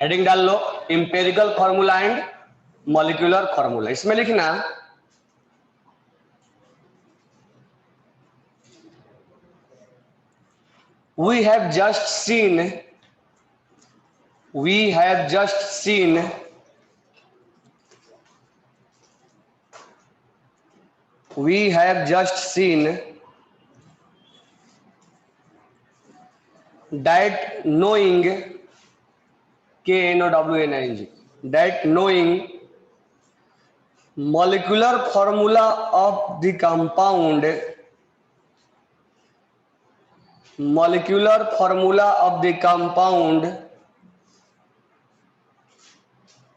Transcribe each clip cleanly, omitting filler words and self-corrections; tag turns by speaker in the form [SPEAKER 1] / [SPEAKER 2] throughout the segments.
[SPEAKER 1] Heading डाल लो empirical formula and molecular formula. इसमें लिखना we have just seen that knowing KNOWNING that knowing molecular formula of the compound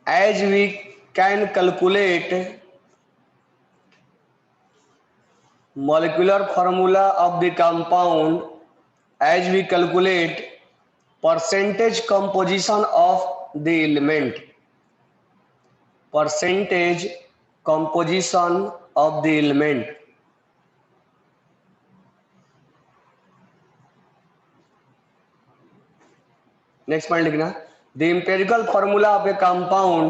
[SPEAKER 1] as we can calculate molecular formula of the compound as we calculate percentage composition of the element next point लिखना the empirical formula of a compound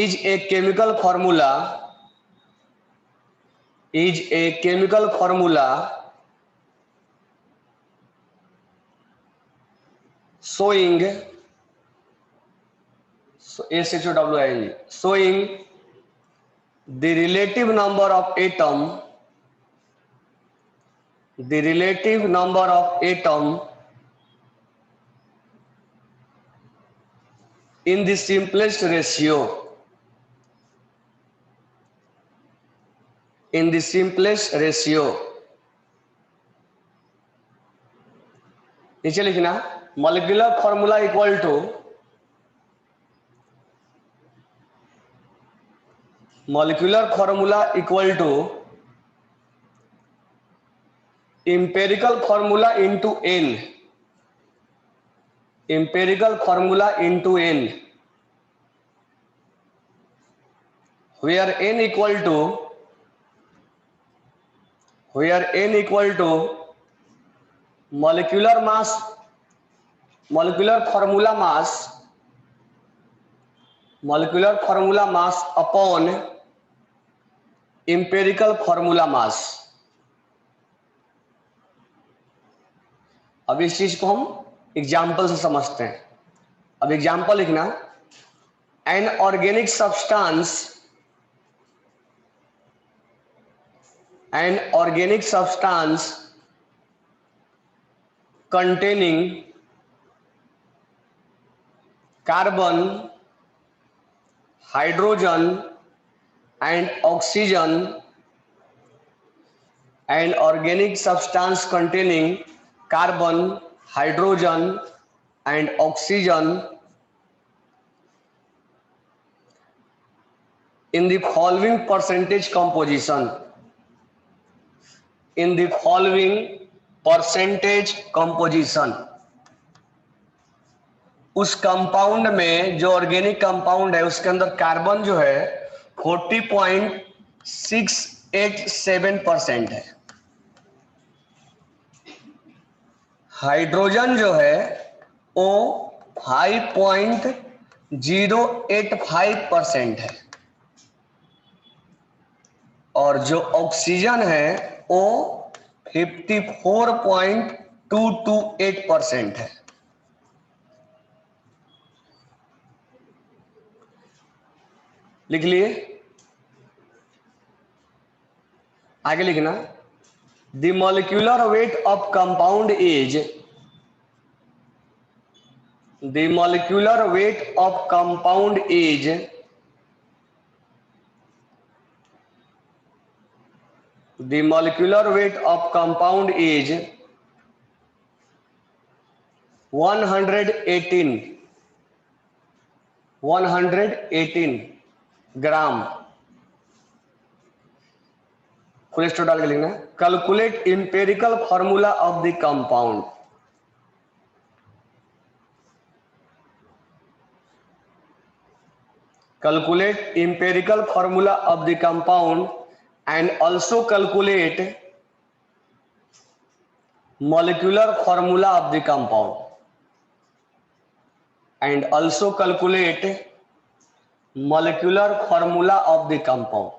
[SPEAKER 1] is a chemical formula showing the relative number of atom in the simplest ratio नीचे लिखना molecular formula equal to empirical formula into n where n equal to molecular formula mass upon empirical formula mass। अब इस चीज को हम example से समझते हैं। अब एग्जाम्पल लिखना an organic substance containing carbon, hydrogen and oxygen, an organic substance containing carbon, hydrogen and oxygen in the following percentage composition उस कंपाउंड में जो ऑर्गेनिक कंपाउंड है उसके अंदर कार्बन जो है 40.687% है, हाइड्रोजन जो है वो 5.085% है और जो ऑक्सीजन है वो 54.228% है। लिख लिए। आगे लिखना the molecular weight of compound is The molecular weight of compound is 118 gram. Full stop डाल के लिखना calculate empirical formula of the compound. calculate empirical formula of the compound and also calculate molecular formula of the compound and also calculate molecular formula of the compound.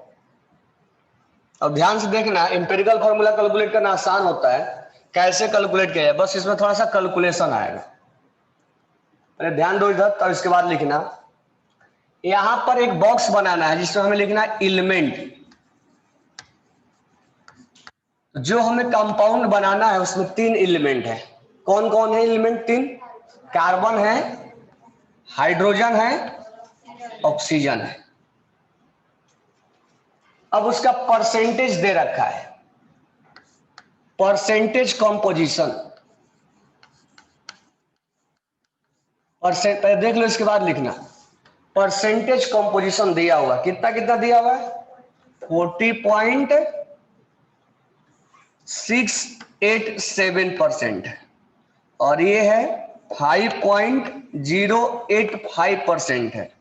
[SPEAKER 1] अब ध्यान से देखना, empirical formula calculate करना आसान होता है, कैसे calculate किया जाए, बस इसमें थोड़ा सा कैलकुलेशन आएगा। पहले ध्यान दो इधर, तब इसके बाद लिखना। यहां पर एक बॉक्स बनाना है जिसमें हमें लिखना है एलिमेंट। जो हमें कंपाउंड बनाना है उसमें 3 एलिमेंट है। कौन कौन है एलिमेंट? 3। कार्बन है, हाइड्रोजन है, ऑक्सीजन है। अब उसका परसेंटेज दे रखा है, परसेंटेज कंपोजिशन। परसेंट देख लो, इसके बाद लिखना परसेंटेज कंपोजिशन दिया हुआ। कितना कितना दिया हुआ है? 40.687% और ये है 5.085% है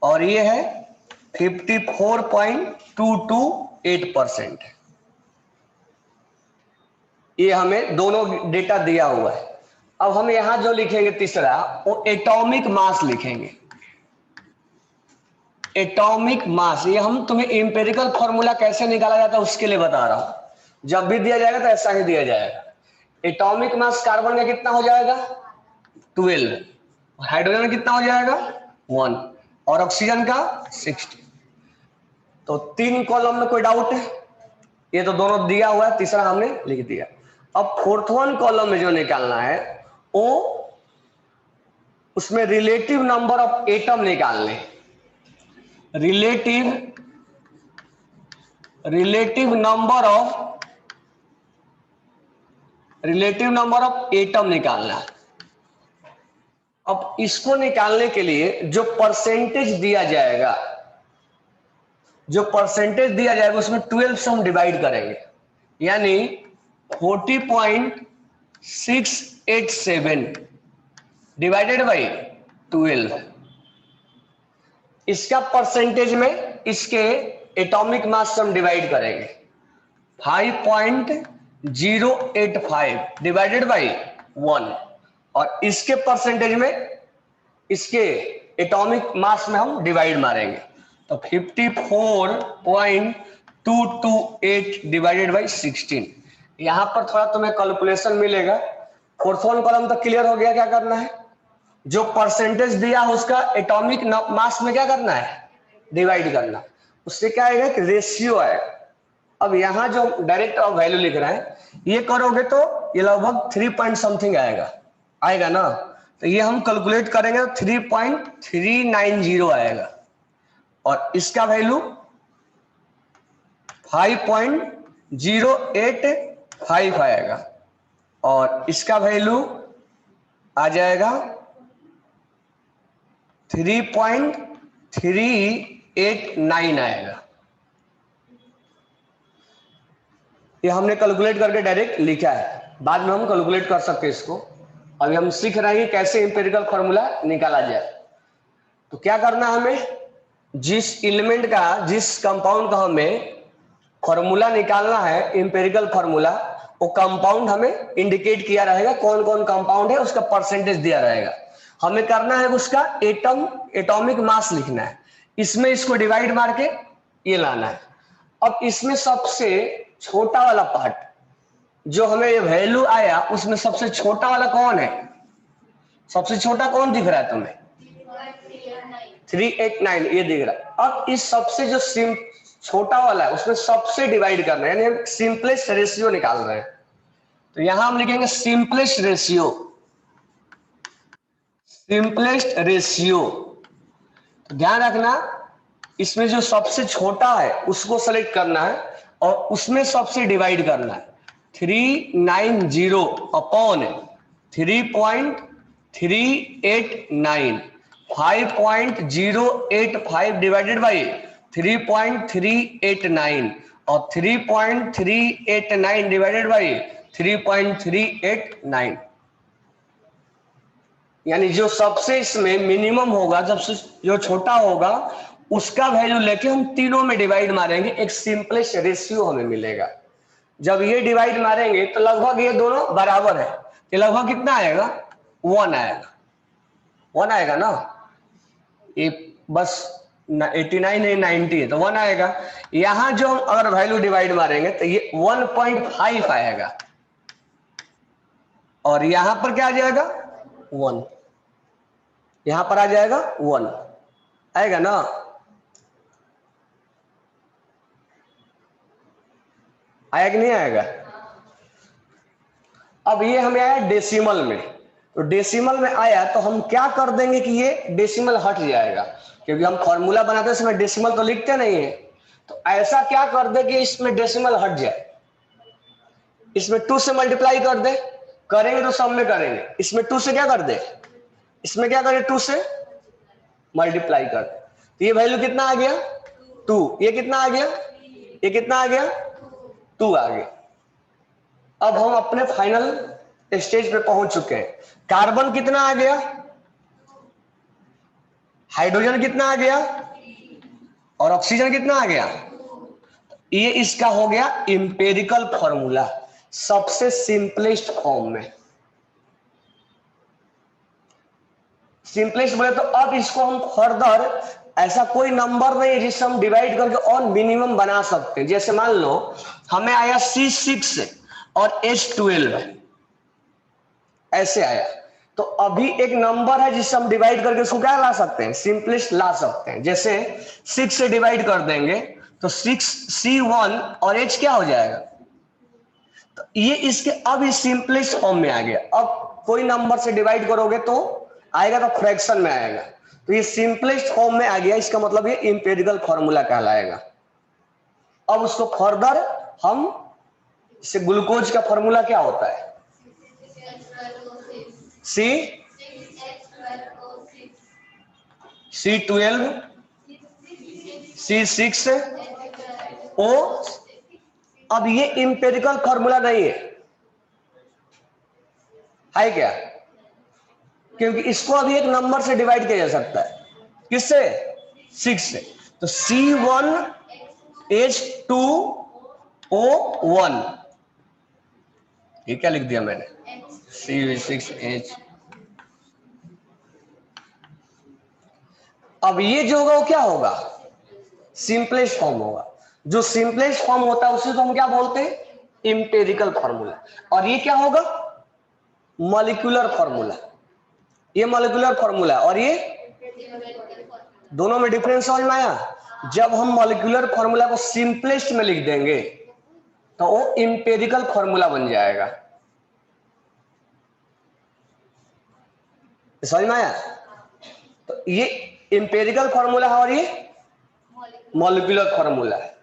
[SPEAKER 1] और ये है 54.228% है। ये हमें दोनों डेटा दिया हुआ है। अब हम यहां जो लिखेंगे तीसरा, वो एटॉमिक मास लिखेंगे। एटॉमिक मास, ये हम तुम्हें एम्पेरिकल फॉर्मूला कैसे निकाला जाता है उसके लिए बता रहा हूं। जब भी दिया जाएगा तो ऐसा ही दिया जाएगा। एटॉमिक मास कार्बन का कितना हो जाएगा? 12। हाइड्रोजन का कितना हो जाएगा? 1 और ऑक्सीजन का 60। तो 3 कॉलम में कोई डाउट है? ये तो दोनों दिया हुआ है, तीसरा हमने लिख दिया। अब 4th कॉलम में जो निकालना है वो उसमें रिलेटिव नंबर ऑफ एटम निकालने। रिलेटिव नंबर ऑफ एटम निकालना है। अब इसको निकालने के लिए जो परसेंटेज दिया जाएगा, उसमें 12 से हम डिवाइड करेंगे, यानी 40.687 डिवाइडेड बाई 12। इसका परसेंटेज में इसके एटॉमिक मास से हम डिवाइड करेंगे। 5.085 डिवाइडेड बाई 1 और इसके परसेंटेज में इसके एटॉमिक मास में हम डिवाइड मारेंगे, तो 54.228 डिवाइडेड बाई 16। यहां पर थोड़ा तुम्हें कैलकुलेशन मिलेगा। 4th कॉलम तक क्लियर हो गया? क्या करना है? जो परसेंटेज दिया है उसका एटॉमिक मास में क्या करना है? डिवाइड करना। उससे क्या आएगा कि रेशियो आएगा। अब यहां जो डायरेक्ट वैल्यू लिख रहे हैं, ये करोगे तो ये लगभग 3 पॉइंट समथिंग आएगा ना। तो ये हम कैलकुलेट करेंगे तो 3.390 आएगा और इसका वैल्यू 5.085 आएगा और इसका वैल्यू आ जाएगा 3.389 आएगा। ये हमने कैलकुलेट करके डायरेक्ट लिखा है, बाद में हम कैलकुलेट कर सकते हैं इसको। अभी हम सीख रहे हैं कैसे एम्पिरिकल फॉर्मूला निकाला जाए। तो क्या करना है हमें? जिस एलिमेंट का, जिस कंपाउंड का हमें फॉर्मूला निकालना है, एम्पिरिकल फॉर्मूला, वो कंपाउंड हमें इंडिकेट किया रहेगा। कौन कौन कंपाउंड है उसका परसेंटेज दिया रहेगा। हमें करना है उसका एटॉमिक मास लिखना है, इसमें इसको डिवाइड मार के ये लाना है। अब इसमें सबसे छोटा वाला पार्ट जो हमें ये वैल्यू आया, उसमें सबसे छोटा वाला कौन है? सबसे छोटा कौन दिख रहा है तुम्हें? 389 ये दिख रहा है। अब इस सबसे जो छोटा वाला है उसमें सबसे डिवाइड करना है, यानी हम सिंपलेस्ट रेशियो निकाल रहे हैं। तो यहां हम लिखेंगे सिंपलेस्ट रेशियो। तो ध्यान रखना, इसमें जो सबसे छोटा है उसको सेलेक्ट करना है और उसमें सबसे डिवाइड करना है। 390 अपॉन 3.389, 5.085 डिवाइडेड बाई 3.389 और 3.389 डिवाइडेड बाई 3.389, यानी जो सबसे इसमें मिनिमम होगा, सबसे जो छोटा होगा उसका वैल्यू लेके हम तीनों में डिवाइड मारेंगे, एक सिंपलेस्ट रेशियो हमें मिलेगा। जब ये डिवाइड मारेंगे तो लगभग ये दोनों बराबर है, तो लगभग कितना आएगा, 1 आएगा, 1 आएगा ना, ये बस 89 है 90 है तो 1 आएगा। यहां जो हम अगर वैल्यू डिवाइड मारेंगे तो ये 1.5 आएगा और यहां पर क्या आ जाएगा 1, यहां पर आ जाएगा 1 आएगा ना। आया कि नहीं आएगा। अब ये हमें आया डेसिमल में, तो डेसिमल में आया तो हम क्या कर देंगे कि ये डेसिमल हट जाएगा, क्योंकि हम फॉर्मूला बनाते समय डेसिमल तो लिखते नहीं है, तो ऐसा क्या कर दे कि इसमें डेसिमल हट जाए, इसमें 2 से मल्टीप्लाई कर दे, करेंगे तो सब में करेंगे, इसमें 2 से क्या कर दे, इसमें क्या करें 2 से मल्टीप्लाई कर दे, तो ये वैल्यू कितना आ गया 2, ये कितना आ गया, ये कितना आ गया 2 आ गया। अब हम अपने फाइनल स्टेज पे पहुंच चुके हैं। कार्बन कितना आ गया, हाइड्रोजन कितना आ गया और ऑक्सीजन कितना आ गया, ये इसका हो गया इंपेरिकल फॉर्मूला सबसे सिंपलेस्ट फॉर्म में। सिंपलेस्ट बोले तो अब इसको हम फर्दर ऐसा कोई नंबर नहीं है जिससे हम डिवाइड करके और मिनिमम बना सकते हैं। जैसे मान लो हमें आया C6 और H12 ऐसे आया, तो अभी एक नंबर है जिससे हम डिवाइड करके उसको क्या ला सकते हैं, सिंपलेस्ट ला सकते हैं। जैसे 6 से डिवाइड कर देंगे तो 6C1 और H क्या हो जाएगा, तो ये इसके अब इस सिंपलेस्ट फॉर्म में आ गया। अब कोई नंबर से डिवाइड करोगे तो आएगा तो फ्रैक्शन में आएगा, तो ये सिंपलेस्ट फॉर्म में आ गया, इसका मतलब ये इंपेरिकल फॉर्मूला कहलाएगा। अब उसको फर्दर हम इससे ग्लूकोज का फॉर्मूला क्या होता है, C12 C6O। अब ये इंपेरिकल फॉर्मूला नहीं है क्या, क्योंकि इसको अभी एक नंबर से डिवाइड किया जा सकता है, किससे 6 से, तो C1H2O1, ये क्या लिख दिया मैंने C6H। अब ये जो होगा वो क्या होगा, सिंपलेस्ट फॉर्म होगा। जो सिंपलेस्ट फॉर्म होता है उसी को हम क्या बोलते हैं, इंपेरिकल फॉर्मूला। और ये क्या होगा, मॉलिक्यूलर फॉर्मूला। ये मॉलिक्यूलर फॉर्मूला और ये दोनों में डिफरेंस समझ में आया। जब हम मॉलिक्यूलर फॉर्मूला को सिंपलेस्ट में लिख देंगे तो वो इंपेरिकल फॉर्मूला बन जाएगा, समझ में आया। तो ये इंपेरिकल फॉर्मूला है और ये मॉलिक्यूलर फॉर्मूला है।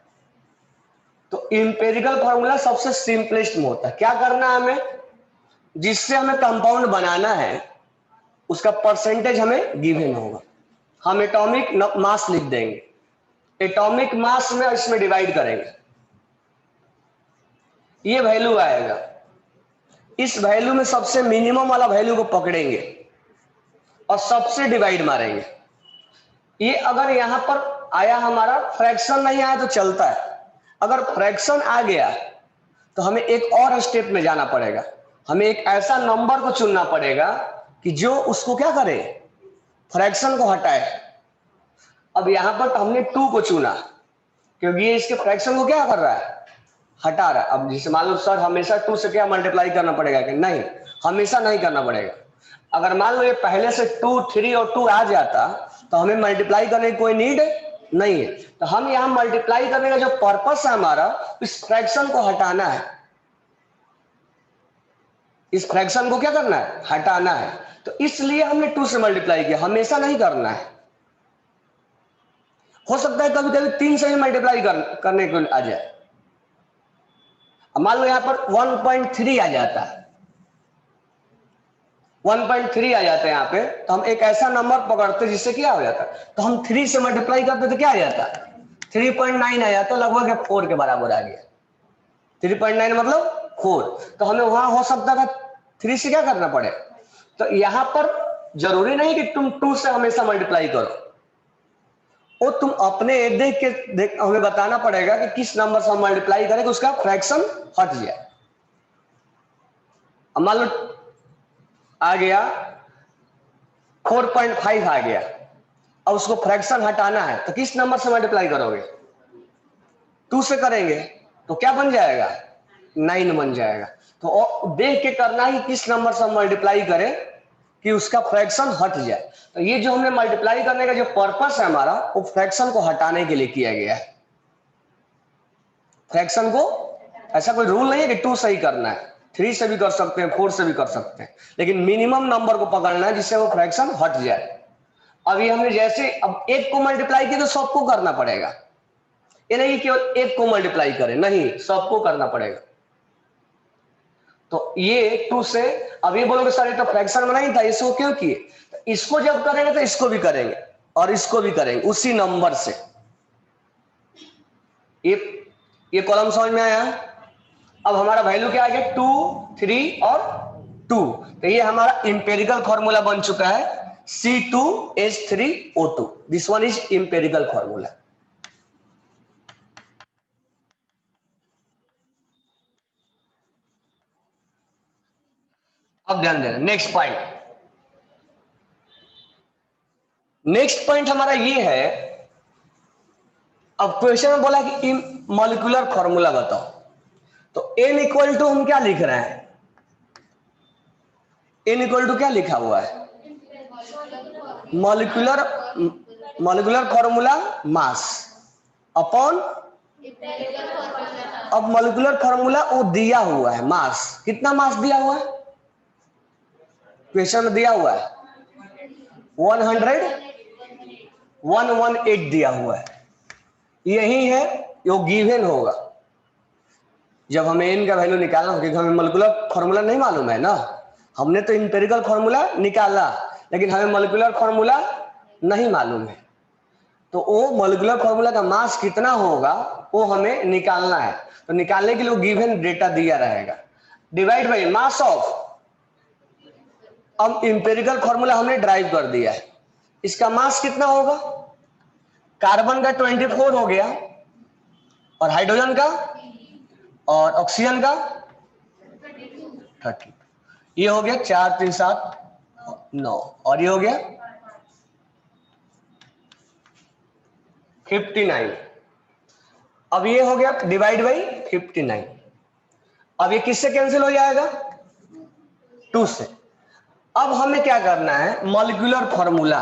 [SPEAKER 1] तो इंपेरिकल फॉर्मूला सबसे सिंपलेस्ट में होता है। क्या करना है हमें, जिससे हमें कंपाउंड बनाना है उसका परसेंटेज हमें गिवन होगा, हम एटॉमिक मास लिख देंगे, एटॉमिक मास में इसमें डिवाइड करेंगे, ये वैल्यू आएगा। इस वैल्यू में सबसे मिनिमम वाला वैल्यू को पकड़ेंगे और सबसे डिवाइड मारेंगे। ये अगर यहां पर आया हमारा फ्रैक्शन नहीं आया तो चलता है, अगर फ्रैक्शन आ गया तो हमें एक और स्टेप में जाना पड़ेगा, हमें एक ऐसा नंबर को चुनना पड़ेगा कि जो उसको क्या करे, फ्रैक्शन को हटाए। अब यहां पर तो हमने 2 को चुना क्योंकि ये इसके फ्रैक्शन को क्या कर रहा है, हटा रहा है। अब जैसे मान लो सर हमेशा 2 से क्या मल्टीप्लाई करना पड़ेगा कि नहीं, हमेशा नहीं करना पड़ेगा। अगर मान लो ये पहले से 2, 3 और 2 आ जाता तो हमें मल्टीप्लाई करने की कोई नीड नहीं है। तो हम यहां मल्टीप्लाई करने का जो पर्पस है हमारा, इस फ्रैक्शन को हटाना है, इस फ्रैक्शन को क्या करना है, हटाना है। तो इसलिए हमने 2 से मल्टीप्लाई किया, हमेशा नहीं करना है। हो सकता है कभी कभी 3 से भी मल्टीप्लाई करने को आ जाए। अब मान लो यहां पर 1.3 आ जाता है, 1.3 आ जाता है यहाँ पे, तो हम एक ऐसा नंबर पकड़ते जिससे क्या हो जाता, तो हम 3 से मल्टीप्लाई करते तो क्या आ जाता, 3.9 आ जाता, लगभग 4 के बराबर आ गया। 3.9 मतलब 4, तो हमें वहां हो सकता था 3 से क्या करना पड़े। तो यहां पर जरूरी नहीं कि तुम 2 से हमेशा मल्टीप्लाई करो, वो तुम अपने देख के हमें बताना पड़ेगा कि किस नंबर से हम मल्टीप्लाई करें कि उसका फ्रैक्शन हट जाए। अब मान लो आ गया 4.5 आ गया, अब उसको फ्रैक्शन हटाना है तो किस नंबर से मल्टीप्लाई करोगे? 2 से करेंगे तो क्या बन जाएगा? 9 बन जाएगा। तो देख के करना है कि किस नंबर से हम मल्टीप्लाई करें कि उसका फ्रैक्शन हट जाए। तो ये जो हमने मल्टीप्लाई करने का जो पर्पस है हमारा, वो फ्रैक्शन को हटाने के लिए किया गया है। फ्रैक्शन को ऐसा कोई रूल नहीं है कि 2 से ही करना है, 3 से भी कर सकते हैं, 4 से भी कर सकते हैं, लेकिन मिनिमम नंबर को पकड़ना है जिससे वो फ्रैक्शन हट जाए। अब ये हमने जैसे अब 1 को मल्टीप्लाई किया तो सबको करना पड़ेगा, ये नहीं केवल 1 को मल्टीप्लाई करें, नहीं सबको करना पड़ेगा। तो ये 2 से, अब ये बोलोगे सर ये तो फ्रैक्शन बना ही था, इसको क्यों किए? तो इसको जब करेंगे तो इसको भी करेंगे और इसको भी करेंगे उसी नंबर से। ये कॉलम समझ में आया? अब हमारा वैल्यू क्या आ गया? 2, 3 और 2। तो ये हमारा इंपेरिकल फॉर्मूला बन चुका है C2H3O2। This one is empirical formula. अब ध्यान देना नेक्स्ट पॉइंट। नेक्स्ट पॉइंट हमारा ये है, अब क्वेश्चन में बोला कि मॉलिक्यूलर फॉर्मूला बताओ, तो n इक्वल टू हम क्या लिख रहे हैं? n इक्वल टू क्या लिखा हुआ है? Molecular molecular formula mass upon, अब मॉलिक्यूलर फॉर्मूला वो दिया हुआ है मास, कितना मास दिया हुआ है? क्वेश्चन में दिया हुआ है 118 दिया हुआ है, यही है जो गिवन होगा जब हमें n का वैल्यू निकालना हो, क्योंकि हमें मॉलिक्यूलर फॉर्मूला नहीं मालूम है ना। हमने तो इंपेरिकल फॉर्मूला निकाला लेकिन हमें मॉलिक्यूलर फॉर्मूला नहीं मालूम है, तो वो मॉलिक्यूलर फॉर्मूला का मास कितना होगा वो हमें निकालना है। तो निकालने के लिए गिवन डेटा दिया रहेगा, डिवाइड बाय मास ऑफ। अब इंपेरिकल फॉर्मूला हमने ड्राइव कर दिया है, इसका मास कितना होगा? कार्बन का 24 हो गया और हाइड्रोजन का और ऑक्सीजन का 30। ये हो गया 4 3 7 9 और ये हो गया 59। अब ये हो गया डिवाइड बाई 59। अब ये किससे कैंसिल हो जाएगा? 2 से। अब हमें क्या करना है? मॉलिक्यूलर फॉर्मूला,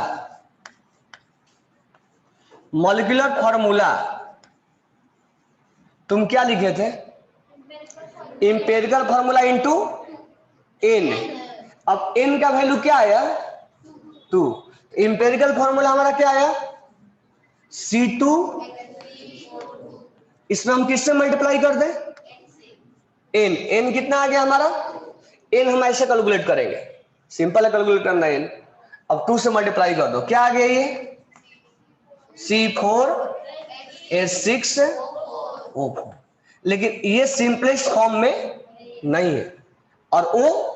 [SPEAKER 1] मॉलिक्यूलर फॉर्मूला तुम क्या लिखे थे? Empirical formula into n। अब n का वैल्यू क्या आया? 2। इंपेरिकल फॉर्मूला हमारा क्या आया? C2, इसमें हम किससे मल्टीप्लाई कर दें? n। n कितना आ गया हमारा? n हम ऐसे कैलकुलेट करेंगे, सिंपल है कैलकुलेट करना n। अब 2 से मल्टीप्लाई कर दो, क्या आ गया ये? C4H6O4। लेकिन ये सिंपलेस्ट फॉर्म में नहीं है, और वो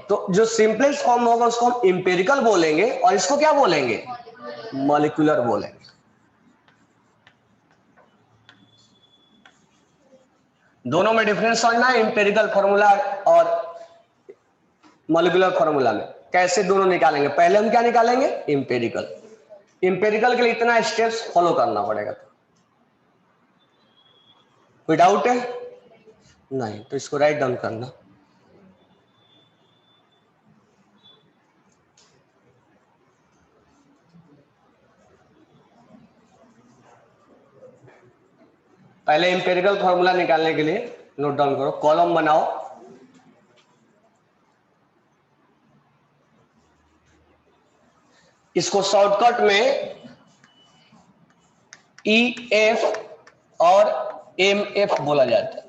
[SPEAKER 1] तो जो सिंपलेस्ट फॉर्म होगा उसको हम इंपेरिकल बोलेंगे और इसको क्या बोलेंगे? मॉलिक्यूलर बोलेंगे। दोनों में डिफरेंस समझना है, इंपेरिकल फॉर्मूला और मॉलिक्यूलर फॉर्मूला में कैसे दोनों निकालेंगे। पहले हम क्या निकालेंगे? इंपेरिकल। इंपेरिकल के लिए इतना स्टेप्स फॉलो करना पड़ेगा। कोई डाउट है? नहीं तो इसको राइट डाउन करना। पहले इंपेरिकल फॉर्मूला निकालने के लिए नोट डाउन करो, कॉलम बनाओ, इसको शॉर्टकट में EF और MF बोला जाता है।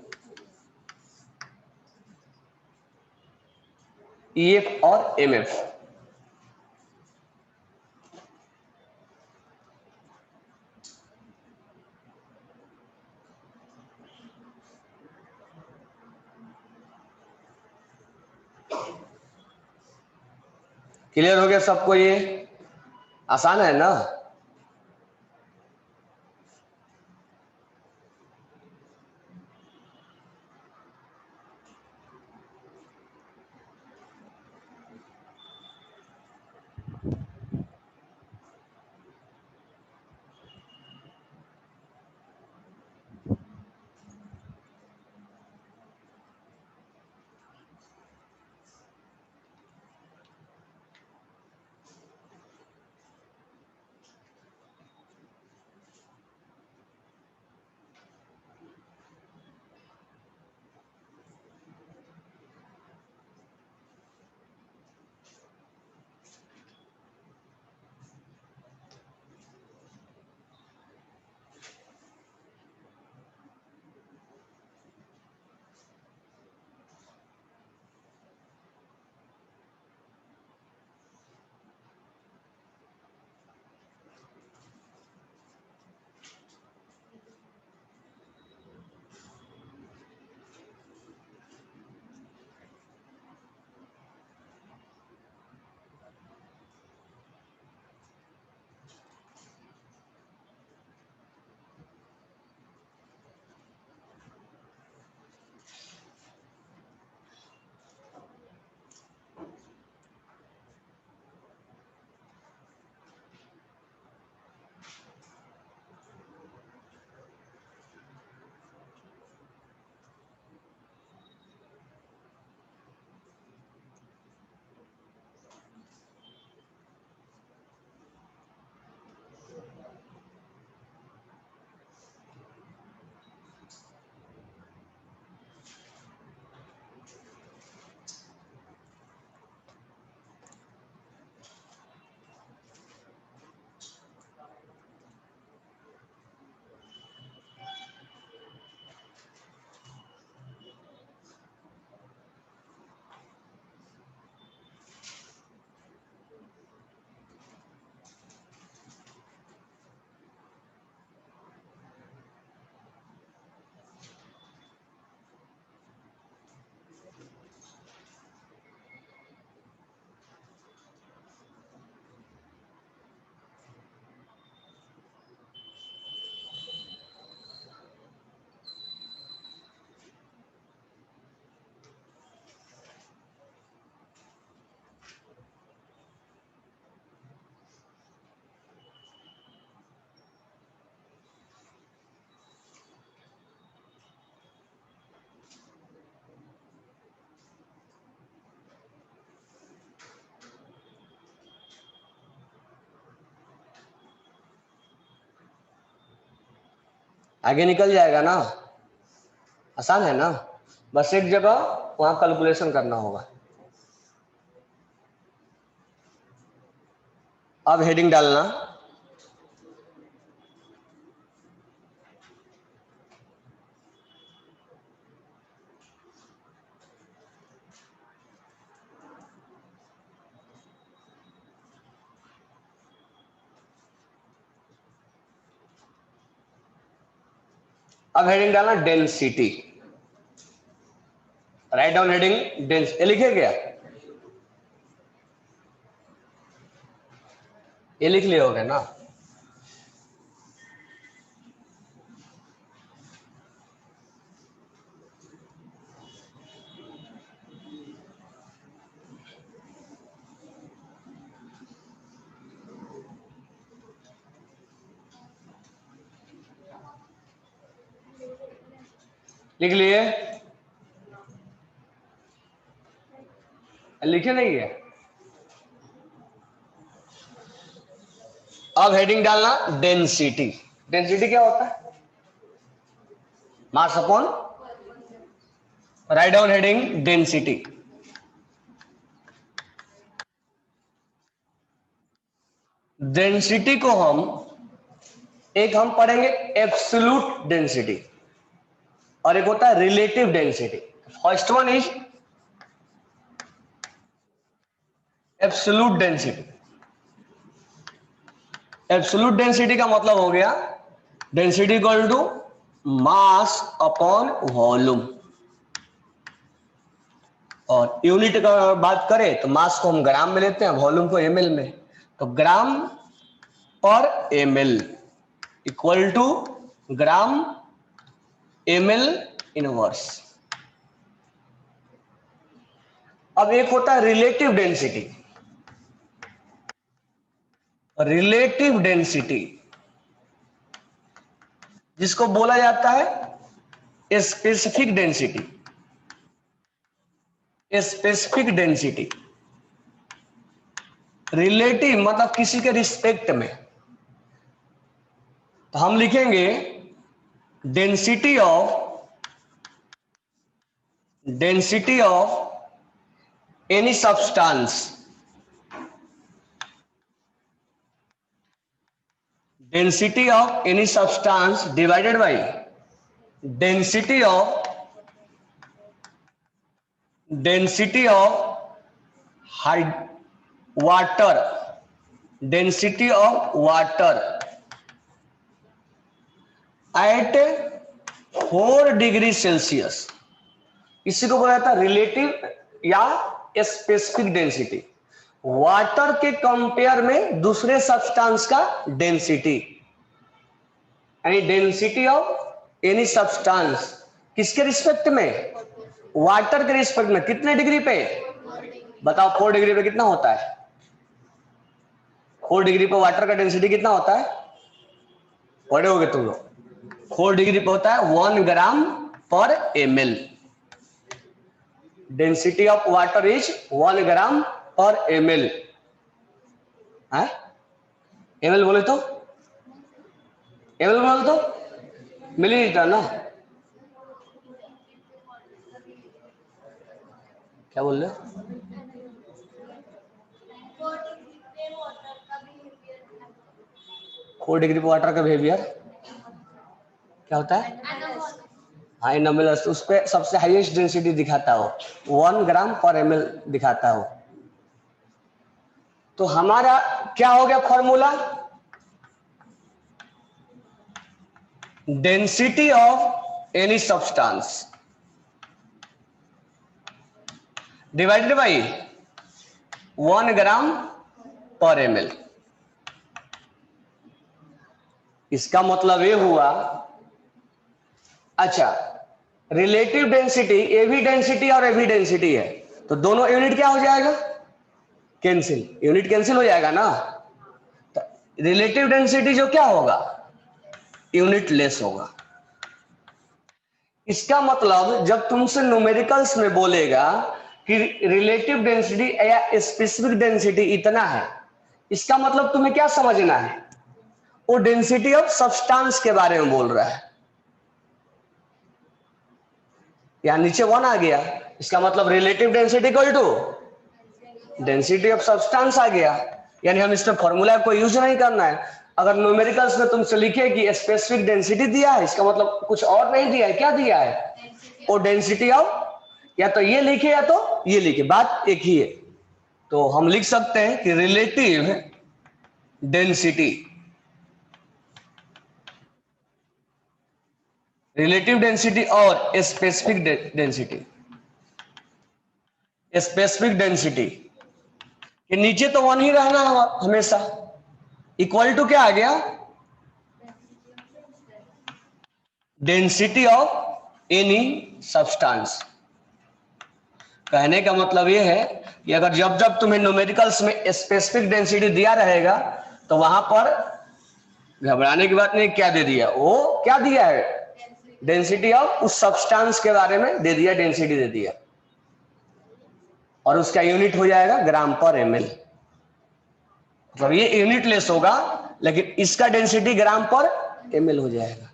[SPEAKER 1] EF और MF। क्लियर हो गया सबको? ये आसान है ना? आगे निकल जाएगा ना, आसान है ना, बस एक जगह वहां कैलकुलेशन करना होगा। अब हेडिंग डालना, अब हेडिंग डालना density, right down heading dense, ये लिखे क्या, ये लिख लिए होगे ना। लिख लिए, लिखे नहीं है। अब हेडिंग डालना डेंसिटी, डेंसिटी क्या होता है, mass upon, write down heading density. Density को हम पढ़ेंगे एब्सोल्यूट डेंसिटी और एक होता है relative density. First one is absolute density. Absolute density का मतलब हो गया density equal to mass upon volume, और यूनिट का बात करें तो मास को हम ग्राम में लेते हैं, वॉल्यूम को एमएल में, तो gram per ml equal to gram ml inverse. अब एक होता है रिलेटिव डेंसिटी, रिलेटिव डेंसिटी जिसको बोला जाता है specific density, specific density. Relative मतलब किसी के रिस्पेक्ट में, तो हम लिखेंगे density of any substance, density of any substance divided by density of water, density of water at 4 degree Celsius. इसी को बोला जाता है रिलेटिव या स्पेसिफिक डेंसिटी, वाटर के कंपेयर में दूसरे सब्सटेंस का डेंसिटी, यानी डेंसिटी ऑफ एनी सब्सटेंस किसके रिस्पेक्ट में, वाटर के रिस्पेक्ट में। कितने डिग्री पे बताओ, 4 डिग्री पे कितना होता है, 4 डिग्री पे वाटर का डेंसिटी कितना होता है, पढ़े होगे तुम लोग, 4 डिग्री पे होता है 1 ग्राम पर ml। Density of water is 1 ग्राम पर ml है, ml बोले तो, ml बोले तो मिलीलीटर ना, क्या बोल रहे हो, 4 डिग्री पे वाटर का बिहेवियर क्या होता है, हाँ एनोमलस, उस पे सबसे हाईएस्ट डेंसिटी दिखाता हो, 1 ग्राम पर ml दिखाता हो। तो हमारा क्या हो गया formula, density of any substance divided by 1 ग्राम पर ml। इसका मतलब ये हुआ, अच्छा रिलेटिव डेंसिटी, ए भी डेंसिटी और ए भी डेंसिटी है, तो दोनों यूनिट क्या हो जाएगा, कैंसिल, यूनिट कैंसिल हो जाएगा ना। तो रिलेटिव डेंसिटी जो क्या होगा, यूनिट लेस होगा। इसका मतलब जब तुमसे न्यूमेरिकल्स में बोलेगा कि रिलेटिव डेंसिटी या स्पेसिफिक डेंसिटी इतना है, इसका मतलब तुम्हें क्या समझना है, वो डेंसिटी ऑफ सब्सटेंस के बारे में बोल रहा है। यहाँ नीचे 1 आ गया, इसका मतलब relative density equal to density of substance आ गया। यानी हम इसमें फॉर्मूला को यूज नहीं करना है। अगर न्यूमेरिकल्स में तुमसे लिखे कि स्पेसिफिक डेंसिटी दिया है, इसका मतलब कुछ और नहीं दिया है। क्या दिया है? वो डेंसिटी ऑफ, या तो ये लिखे या तो ये लिखे, बात एक ही है। तो हम लिख सकते हैं कि रिलेटिव डेंसिटी, रिलेटिव डेंसिटी और स्पेसिफिक डेंसिटी। स्पेसिफिक डेंसिटी के नीचे तो 1 ही रहना है हमेशा। इक्वल टू क्या आ गया? Density of any substance. कहने का मतलब यह है कि अगर जब जब तुम्हें न्यूमेरिकल्स में स्पेसिफिक डेंसिटी दिया रहेगा तो वहां पर घबराने की बात नहीं। क्या दे दिया? वो क्या दिया है? डेंसिटी ऑफ उस सब्सटेंस के बारे में दे दिया, डेंसिटी दे दिया, और उसका यूनिट हो जाएगा ग्राम पर एमएल। मतलब ये यूनिट लेस होगा, लेकिन इसका डेंसिटी ग्राम पर एमएल हो जाएगा।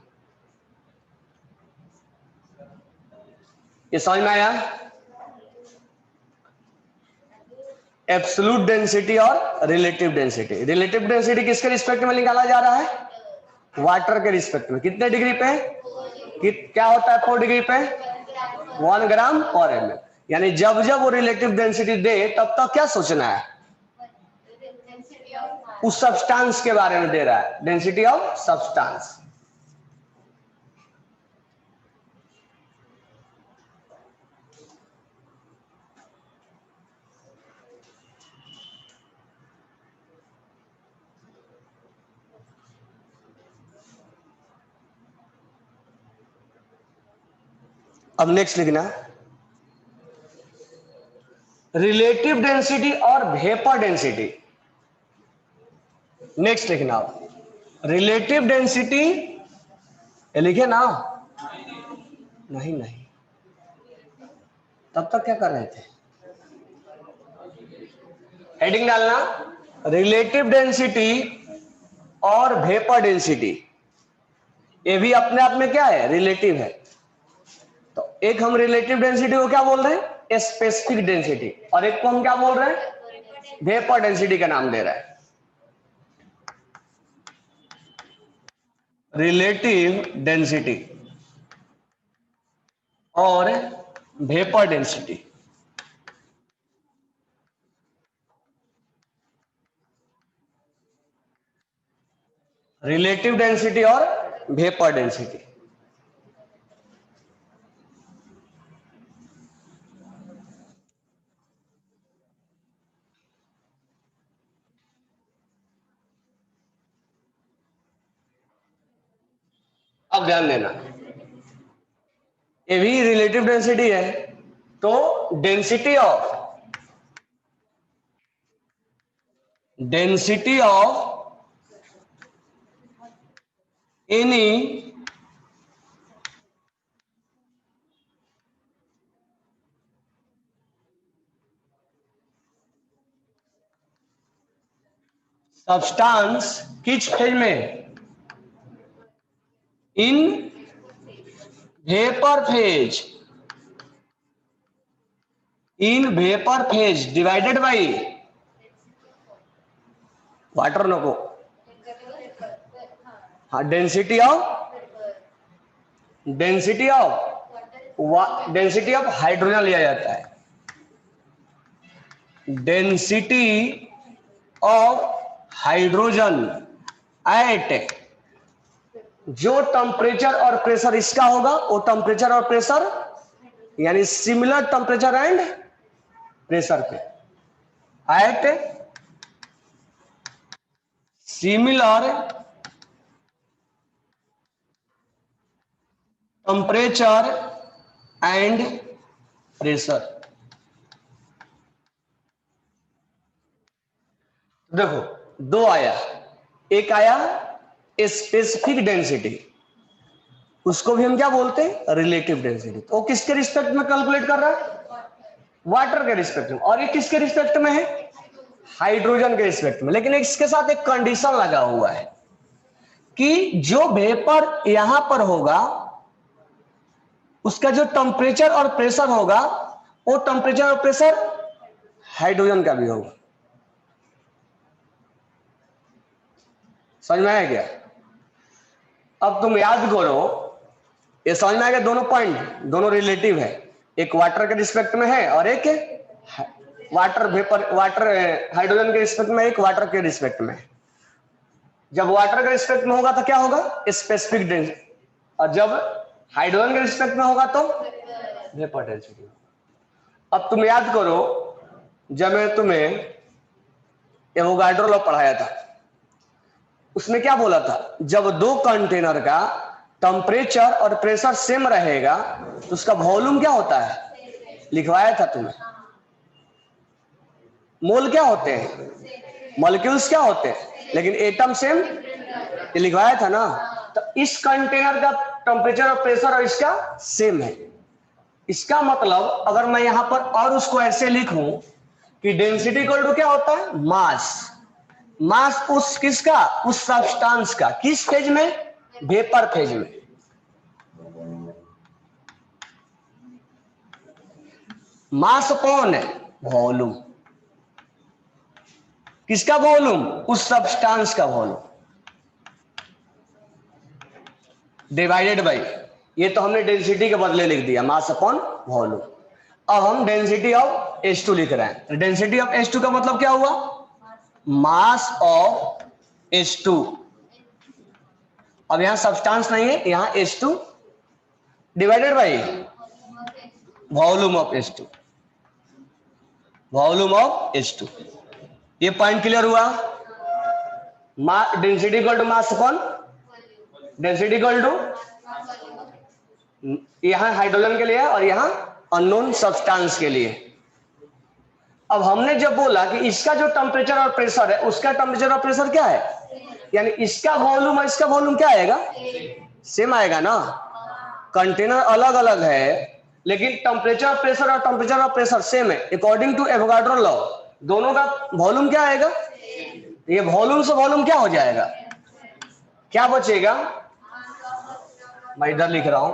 [SPEAKER 1] ये समझ में आया? एब्सोल्यूट डेंसिटी और रिलेटिव डेंसिटी। रिलेटिव डेंसिटी किसके रिस्पेक्ट में निकाला जा रहा है? वाटर के रिस्पेक्ट में। कितने डिग्री पे? क्या होता है 4 डिग्री पे? 1 ग्राम पर एमएल। यानी जब जब वो रिलेटिव डेंसिटी दे तब तक क्या सोचना है? उस सब्सटेंस के बारे में दे रहा है, डेंसिटी ऑफ सब्सटेंस। अब नेक्स्ट लिखना रिलेटिव डेंसिटी और वेपर डेंसिटी। नेक्स्ट लिखना रिलेटिव डेंसिटी, लिखे ना? नहीं नहीं, तब तक क्या कर रहे थे? हेडिंग डालना रिलेटिव डेंसिटी और वेपर डेंसिटी। ये भी अपने आप में क्या है? रिलेटिव है। तो एक हम रिलेटिव डेंसिटी को क्या बोल रहे हैं? स्पेसिफिक डेंसिटी, और एक को हम क्या बोल रहे हैं? वेपर डेंसिटी का नाम दे रहा है। रिलेटिव डेंसिटी और वेपर डेंसिटी। रिलेटिव डेंसिटी और वेपर डेंसिटी। अब ध्यान देना, ये भी रिलेटिव डेंसिटी है। तो डेंसिटी ऑफ एनी सब्सटेंस किस फेज में? In vapour phase. In vapour phase divided by water नको, हाँ, डेंसिटी ऑफ हाइड्रोजन लिया जाता है। डेंसिटी ऑफ हाइड्रोजन एट जो टेम्परेचर और प्रेशर इसका होगा, वो टेम्परेचर और प्रेशर, यानी सिमिलर टेम्परेचर एंड प्रेशर पे, eight similar temperature and pressure. देखो दो आया, एक आया स्पेसिफिक डेंसिटी, उसको भी हम क्या बोलते हैं? Relative density. तो किसके रिस्पेक्ट में कैलकुलेट कर रहा है? वाटर के रिस्पेक्ट में। और ये किसके रिस्पेक्ट में है? हाइड्रोजन के रिस्पेक्ट में। लेकिन इसके साथ एक कंडीशन लगा हुआ है कि जो वेपर यहां पर होगा उसका जो टेम्परेचर और प्रेशर होगा वो टेम्परेचर और प्रेशर हाइड्रोजन का भी होगा। समझ में आया क्या? अब तुम याद करो, ये समझ में आएगा, दोनों पॉइंट दोनों रिलेटिव है, एक वाटर के रिस्पेक्ट में है और एक वाटर वेपर वाटर हाइड्रोजन के रिस्पेक्ट में, एक वाटर के रिस्पेक्ट में। जब वाटर के रिस्पेक्ट में होगा तो क्या होगा? स्पेसिफिक डेंसिटी, और जब हाइड्रोजन के रिस्पेक्ट में होगा तो वेपर डेंसिटी। अब तुम याद करो, जब मैं तुम्हें एवोगाड्रो लॉ पढ़ाया था, उसमें क्या बोला था? जब दो कंटेनर का टेम्परेचर और प्रेशर सेम रहेगा तो उसका वॉल्यूम क्या होता है? लिखवाया था तुम्हें। मोल क्या होते हैं? मॉलिक्यूल्स क्या होते हैं? लेकिन एटम सेम, ये लिखवाया था ना। तो इस कंटेनर का टेम्परेचर और प्रेशर और इसका सेम है। इसका मतलब अगर मैं यहां पर और उसको ऐसे लिखूं कि डेंसिटी इक्वल टू क्या होता है? मास। मास उस किसका? उस सब्सटेंस का। किस फेज में? वेपर फेज में। मास कौन है? वॉल्यूम। किसका वॉल्यूम? उस सब्सटेंस का वॉल्यूम डिवाइडेड बाई, ये तो हमने डेंसिटी के बदले लिख दिया, मास अपॉन वॉल्यूम। अब हम डेंसिटी ऑफ H2 लिख रहे हैं। डेंसिटी ऑफ H2 का मतलब क्या हुआ? Mass of H2। अब यहां सब्सटेंस नहीं है, यहां H2 divided by volume of H2। Volume of H2। ये पॉइंट क्लियर हुआ? Density equal to mass upon density equal to, यहां हाइड्रोजन के लिए और यहां अननोन सब्सटेंस के लिए। अब हमने जब बोला कि इसका जो टेम्परेचर और प्रेशर है, उसका टेम्परेचर और प्रेशर क्या है, यानी इसका वॉल्यूम और इसका वॉल्यूम क्या आएगा? सेम आएगा ना। कंटेनर अलग अलग है लेकिन टेम्परेचर प्रेशर और टेम्परेचर और प्रेशर सेम है। अकॉर्डिंग टू एवोगाड्रो लॉ दोनों का वॉल्यूम क्या आएगा? ये वॉल्यूम से वॉल्यूम क्या हो जाएगा? क्या बचेगा? मैं इधर लिख रहा हूं,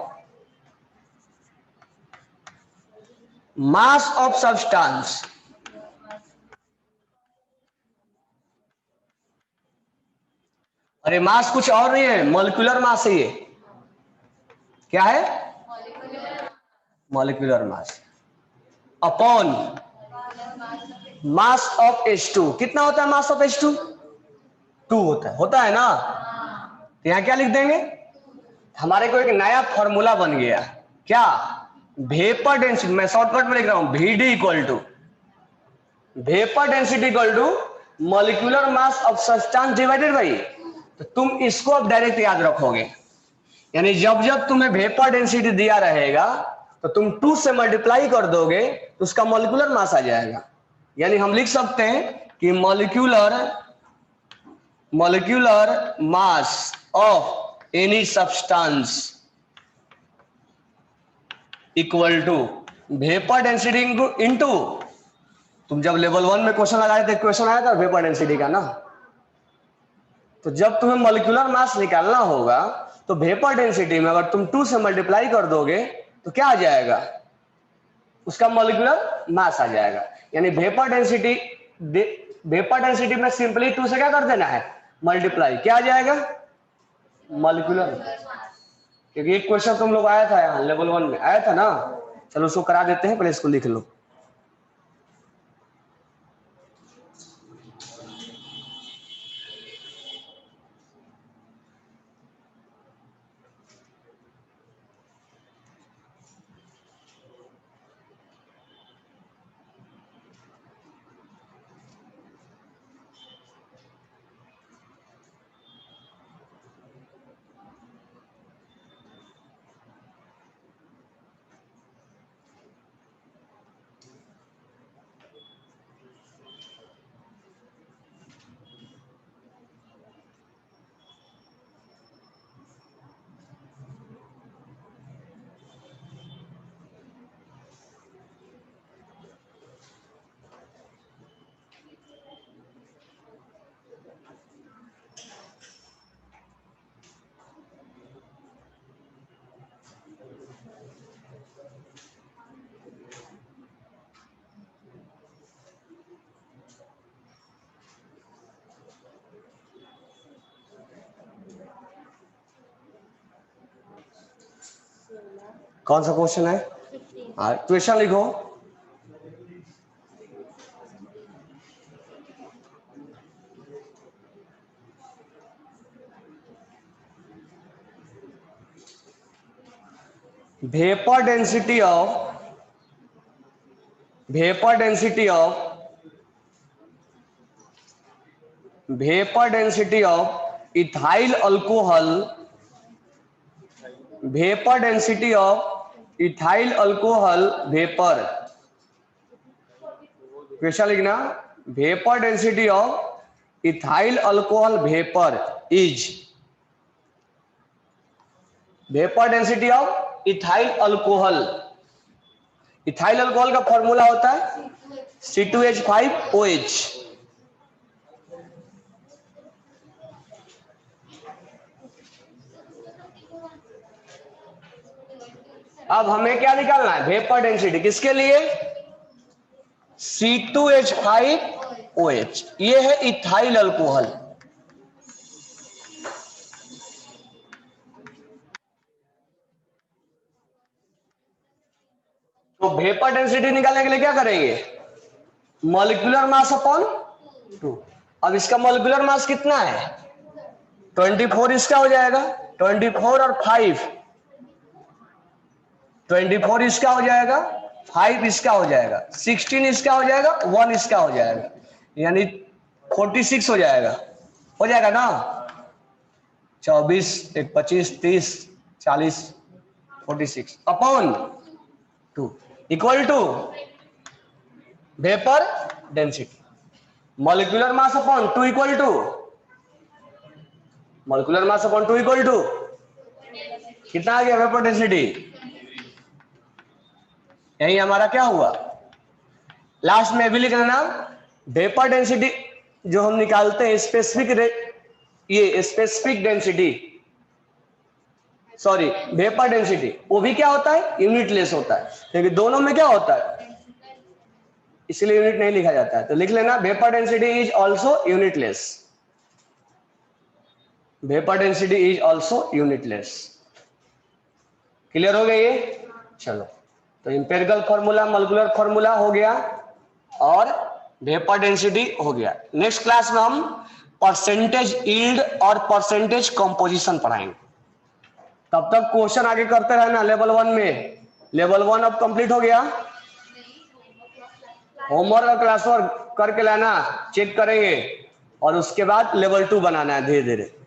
[SPEAKER 1] मास ऑफ सब्सटेंस अरे मास कुछ और नहीं है, मॉलिक्यूलर मास है ये। क्या है? Molecular mass upon mass of H2। कितना होता है मास ऑफ H2? 2 होता है ना। तो यहां क्या लिख देंगे? हमारे को एक नया फॉर्मूला बन गया। क्या? वेपर डेंसिटी, मैं शॉर्टकट में लिख रहा हूं, VD equal to vapour density equal to molecular mass of substance divided by. तो तुम इसको अब डायरेक्ट याद रखोगे, यानी जब जब तुम्हें वेपर डेंसिटी दिया रहेगा तो तुम 2 से मल्टीप्लाई कर दोगे तो उसका मॉलिक्यूलर मास आ जाएगा। यानी हम लिख सकते हैं कि molecular mass of any substance equal to vapour density into, तुम जब लेवल 1 में क्वेश्चन लगाए थे, क्वेश्चन आया था वेपर डेंसिटी का ना। तो जब तुम्हें मॉलिक्यूलर मास निकालना होगा तो वेपर डेंसिटी में अगर तुम 2 से मल्टीप्लाई कर दोगे तो क्या आ जाएगा? उसका मॉलिक्यूलर मास आ जाएगा। यानी वेपर डेंसिटी में सिंपली 2 से क्या कर देना है? मल्टीप्लाई। क्या आ जाएगा? मॉलिक्यूलर। क्योंकि एक क्वेश्चन तुम लोग आया था यहाँ लेवल 1 में आया था ना। चलो उसको करा देते हैं, पहले इसको लिख लो। कौन सा क्वेश्चन है? क्वेश्चन लिखो। vapor density of ethyl alcohol, vapor density of ethyl alcohol vapor, question लिखना, vapor density of ethyl alcohol vapor is, vapor density of ethyl alcohol, ethyl alcohol का फॉर्मूला होता है C2H5OH। अब हमें क्या निकालना है? वेपर डेंसिटी, किसके लिए? C2H5OH, ये है इथाइल अल्कोहल। तो वेपर डेंसिटी निकालने के लिए क्या करेंगे? Molecular mass upon 2। अब इसका मॉलिक्यूलर मास कितना है? 24 इसका हो जाएगा, 24 और 5, 24 इसका हो जाएगा, 5 इसका हो जाएगा, 16 इसका हो जाएगा, 1 इसका हो जाएगा, यानी 46 हो जाएगा ना। 24, 25, 30, 40, 46 upon 2 equal to vapour density, molecular mass upon 2 equal to, molecular mass upon 2 equal to कितना आ गया? Vapour density. यही हमारा क्या हुआ? लास्ट में भी लिख लेना, वेपर डेंसिटी जो हम निकालते हैं specific density, sorry vapour density, वो भी क्या होता है? यूनिटलेस होता है, क्योंकि दोनों में क्या होता है, इसलिए यूनिट नहीं लिखा जाता है। तो लिख लेना, vapour density is also unitless, vapour density is also unitless. Clear हो गया ये? चलो, तो इंपेरिकल फॉर्मूला, मॉलिक्यूलर फॉर्मूला हो गया और वेपर डेंसिटी हो गया। नेक्स्ट क्लास में हम परसेंटेज यील्ड और परसेंटेज कंपोजिशन पढ़ाएंगे। तब तक क्वेश्चन आगे करते रहना लेवल 1 में। लेवल 1 अब कंप्लीट हो गया, होमवर्क और क्लास वर्क करके लाना, चेक करेंगे और उसके बाद लेवल 2 बनाना है धीरे धीरे।